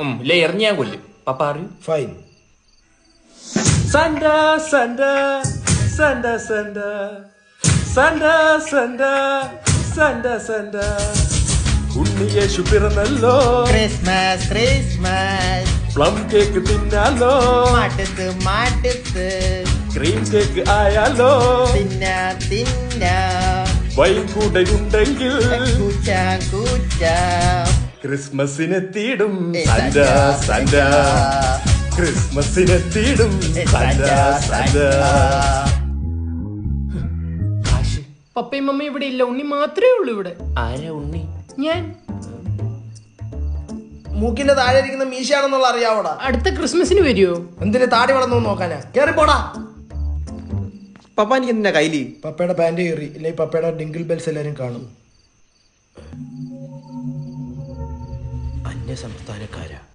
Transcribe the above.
എറിഞ്ഞ് ഞാൻ കൊല്ലും. പപ്പ അറിയൂ. ഫൈൻ. സണ്ട സണ്ട സണ്ട സണ്ട സണ്ട സണ്ട സണ്ട സണ്ട ഉണ്ണിയേശു പിറന്നല്ലോ. ക്രിസ്മസ് ക്രിസ്മസ് പ്ലം കേക്ക് തിന്നാലോ. മാട്ടത്ത് മാട്ടത്ത് ക്രീം കേക്ക് ആയാലോ. തിന്ന തിന്ന വൈൻ കൂടെയുണ്ടെങ്കിൽ കൂച്ച കൂച്ച ക്രിസ്മസിനെത്തിയിടും സണ്ട സണ്ട. ക്രിസ്മസിനെത്തിയിടും സണ്ട സണ്ട. പപ്പയും മമ്മയും ഇവിടെ ഇല്ല, ഉണ്ണി മാത്രമേ ഉള്ളൂ ഇവിടെ. ആരാ ഉണ്ണി? ഞാൻ മൂക്കിന്റെ താഴെ ഇരിക്കുന്ന മീശയാണെന്നുള്ള അറിയാവോടാ? അടുത്ത ക്രിസ്മസിന് വരുമോ? എന്തിന് താടി വളർന്നു നോക്കാനാ? കേറി പോടാ. പപ്പ എനിക്ക് എന്തിനാ കയ്യില്? പപ്പയുടെ പാന്റ് കയറി ഇല്ലേ? പപ്പയുടെ ഡിങ്കിൾ ബെൽസ് എല്ലാരും കാണും. അന്യ സംസ്ഥാനക്കാരാ.